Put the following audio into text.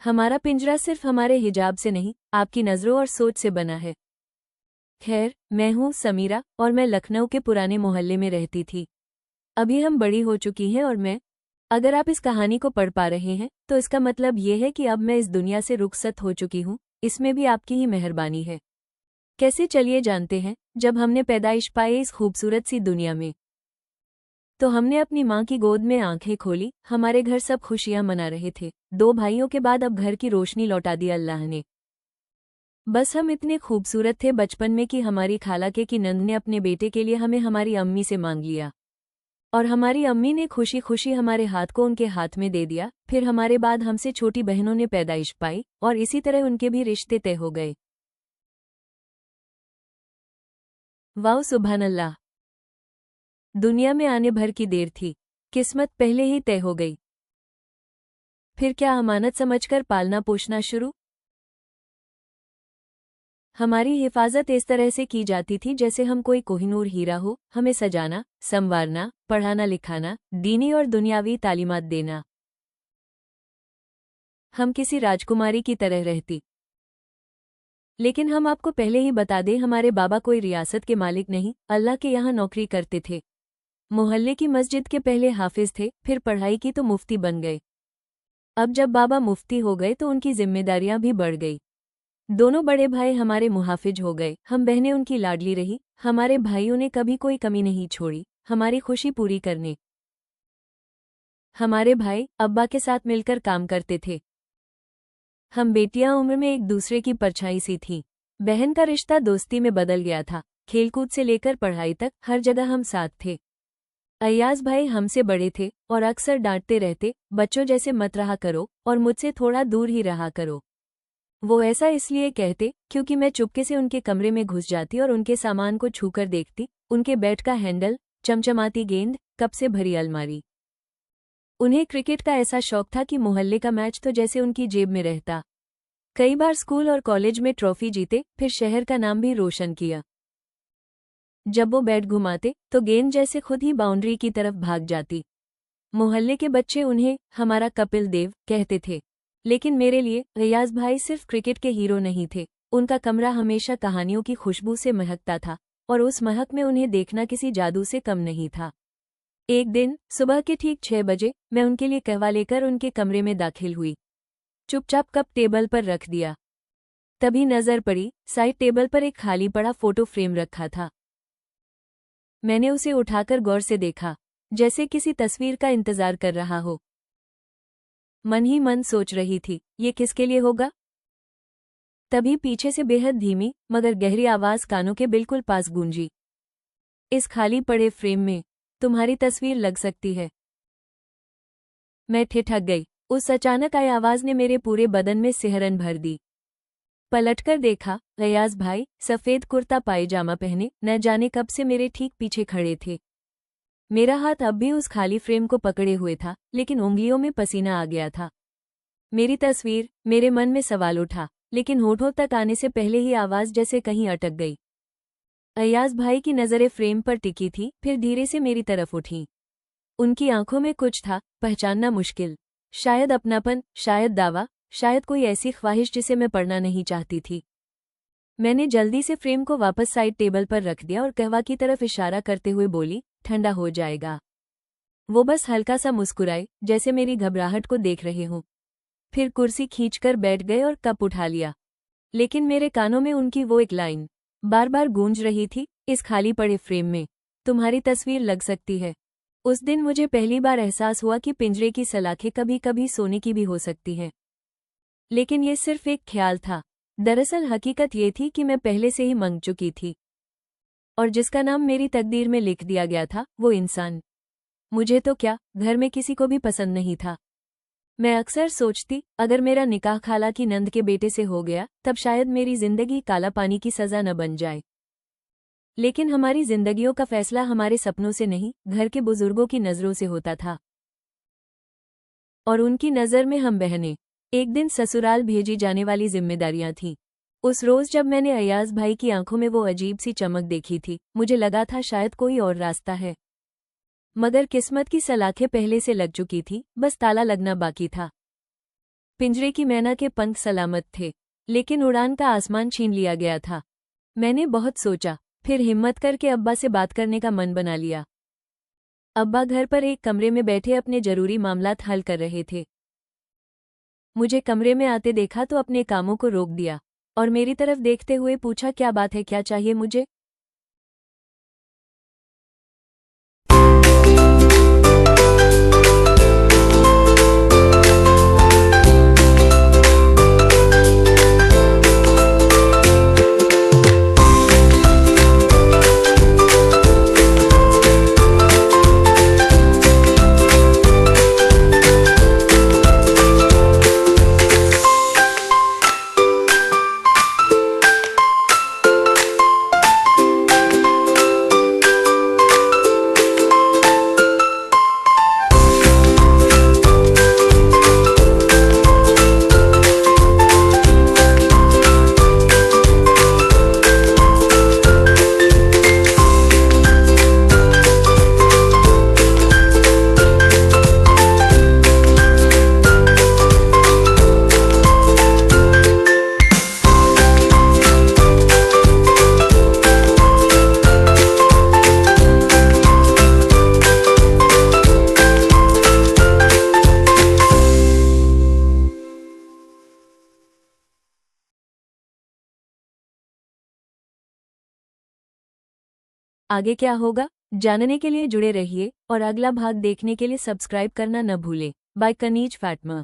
हमारा पिंजरा सिर्फ हमारे हिजाब से नहीं, आपकी नज़रों और सोच से बना है। खैर, मैं हूँ समीरा और मैं लखनऊ के पुराने मोहल्ले में रहती थी। अभी हम बड़ी हो चुकी हैं और अगर आप इस कहानी को पढ़ पा रहे हैं तो इसका मतलब ये है कि अब मैं इस दुनिया से रुखसत हो चुकी हूँ। इसमें भी आपकी ही मेहरबानी है। कैसे, चलिए जानते हैं। जब हमने पैदाइश पाई इस खूबसूरत सी दुनिया में, तो हमने अपनी माँ की गोद में आंखें खोली। हमारे घर सब खुशियां मना रहे थे। 2 भाइयों के बाद अब घर की रोशनी लौटा दी अल्लाह ने। बस हम इतने खूबसूरत थे बचपन में कि हमारी खाला के कि नंद ने अपने बेटे के लिए हमें हमारी अम्मी से मांग लिया और हमारी अम्मी ने खुशी खुशी हमारे हाथ को उनके हाथ में दे दिया। फिर हमारे बाद हमसे छोटी बहनों ने पैदाइश पाई और इसी तरह उनके भी रिश्ते तय हो गए। वाओ, सुभान अल्लाह। दुनिया में आने भर की देर थी, किस्मत पहले ही तय हो गई। फिर क्या अमानत समझकर पालना पोषना शुरू। हमारी हिफाजत इस तरह से की जाती थी जैसे हम कोई कोहिनूर हीरा हो। हमें सजाना, संवारना, पढ़ाना लिखाना, दीनी और दुनियावी तालीमात देना। हम किसी राजकुमारी की तरह रहती। लेकिन हम आपको पहले ही बता दें, हमारे बाबा कोई रियासत के मालिक नहीं, अल्लाह के यहाँ नौकरी करते थे। मोहल्ले की मस्जिद के पहले हाफिज थे, फिर पढ़ाई की तो मुफ्ती बन गए। अब जब बाबा मुफ्ती हो गए तो उनकी जिम्मेदारियां भी बढ़ गई। दोनों बड़े भाई हमारे मुहाफिज हो गए। हम बहनें उनकी लाडली रही। हमारे भाइयों ने कभी कोई कमी नहीं छोड़ी हमारी खुशी पूरी करने। हमारे भाई अब्बा के साथ मिलकर काम करते थे। हम बेटियां उम्र में एक दूसरे की परछाई सी थीं। बहन का रिश्ता दोस्ती में बदल गया था। खेलकूद से लेकर पढ़ाई तक हर जगह हम साथ थे। अय्याज भाई हमसे बड़े थे और अक्सर डांटते रहते, बच्चों जैसे मत रहा करो और मुझसे थोड़ा दूर ही रहा करो। वो ऐसा इसलिए कहते क्योंकि मैं चुपके से उनके कमरे में घुस जाती और उनके सामान को छूकर देखती। उनके बेड का हैंडल, चमचमाती गेंद, कप से भरी अलमारी। उन्हें क्रिकेट का ऐसा शौक था कि मोहल्ले का मैच तो जैसे उनकी जेब में रहता। कई बार स्कूल और कॉलेज में ट्रॉफी जीते, फिर शहर का नाम भी रोशन किया। जब वो बैट घुमाते तो गेंद जैसे खुद ही बाउंड्री की तरफ भाग जाती। मोहल्ले के बच्चे उन्हें हमारा कपिल देव कहते थे। लेकिन मेरे लिए अय्याज भाई सिर्फ क्रिकेट के हीरो नहीं थे। उनका कमरा हमेशा कहानियों की खुशबू से महकता था और उस महक में उन्हें देखना किसी जादू से कम नहीं था। एक दिन सुबह के ठीक 6 बजे मैं उनके लिए कहवा लेकर उनके कमरे में दाखिल हुई। चुपचाप कप टेबल पर रख दिया। तभी नजर पड़ी, साइड टेबल पर एक खाली पड़ा फोटो फ्रेम रखा था। मैंने उसे उठाकर गौर से देखा, जैसे किसी तस्वीर का इंतजार कर रहा हो। मन ही मन सोच रही थी, ये किसके लिए होगा। तभी पीछे से बेहद धीमी मगर गहरी आवाज कानों के बिल्कुल पास गूंजी। इस खाली पड़े फ्रेम में तुम्हारी तस्वीर लग सकती है। मैं ठिठक गई। उस अचानक आई आवाज ने मेरे पूरे बदन में सिहरन भर दी। पलटकर देखा, अय्याज भाई सफेद कुर्ता पायजामा पहने न जाने कब से मेरे ठीक पीछे खड़े थे। मेरा हाथ अब भी उस खाली फ्रेम को पकड़े हुए था, लेकिन उंगलियों में पसीना आ गया था। मेरी तस्वीर, मेरे मन में सवाल उठा, लेकिन होठों तक आने से पहले ही आवाज जैसे कहीं अटक गई। अय्याज भाई की नजरें फ्रेम पर टिकी थी, फिर धीरे से मेरी तरफ उठी। उनकी आंखों में कुछ था, पहचानना मुश्किल। शायद अपनापन, शायद दावा, शायद कोई ऐसी ख्वाहिश जिसे मैं पढ़ना नहीं चाहती थी। मैंने जल्दी से फ्रेम को वापस साइड टेबल पर रख दिया और कहवा की तरफ इशारा करते हुए बोली, ठंडा हो जाएगा। वो बस हल्का सा मुस्कुराए, जैसे मेरी घबराहट को देख रहे हों। फिर कुर्सी खींचकर बैठ गए और कप उठा लिया। लेकिन मेरे कानों में उनकी वो एक लाइन बार बार गूंज रही थी, इस खाली पड़े फ्रेम में तुम्हारी तस्वीर लग सकती है। उस दिन मुझे पहली बार एहसास हुआ कि पिंजरे की सलाखें कभी कभी सोने की भी हो सकती हैं। लेकिन ये सिर्फ एक ख्याल था। दरअसल हकीकत ये थी कि मैं पहले से ही मंग चुकी थी, और जिसका नाम मेरी तकदीर में लिख दिया गया था, वो इंसान मुझे तो क्या, घर में किसी को भी पसंद नहीं था। मैं अक्सर सोचती, अगर मेरा निकाह खाला की नंद के बेटे से हो गया तब शायद मेरी जिंदगी काला पानी की सजा न बन जाए। लेकिन हमारी जिंदगियों का फैसला हमारे सपनों से नहीं, घर के बुजुर्गों की नजरों से होता था। और उनकी नज़र में हम बहनें एक दिन ससुराल भेजी जाने वाली जिम्मेदारियां थीं। उस रोज जब मैंने अय्याज भाई की आंखों में वो अजीब सी चमक देखी थी, मुझे लगा था शायद कोई और रास्ता है। मगर किस्मत की सलाखें पहले से लग चुकी थी, बस ताला लगना बाकी था। पिंजरे की मैना के पंख सलामत थे, लेकिन उड़ान का आसमान छीन लिया गया था। मैंने बहुत सोचा, फिर हिम्मत करके अब्बा से बात करने का मन बना लिया। अब्बा घर पर एक कमरे में बैठे अपने जरूरी मामलात हल कर रहे थे। मुझे कमरे में आते देखा तो अपने कामों को रोक दिया और मेरी तरफ देखते हुए पूछा, क्या बात है, क्या चाहिए मुझे? आगे क्या होगा जानने के लिए जुड़े रहिए और अगला भाग देखने के लिए सब्सक्राइब करना न भूलें। बाय कनीज फातिमा।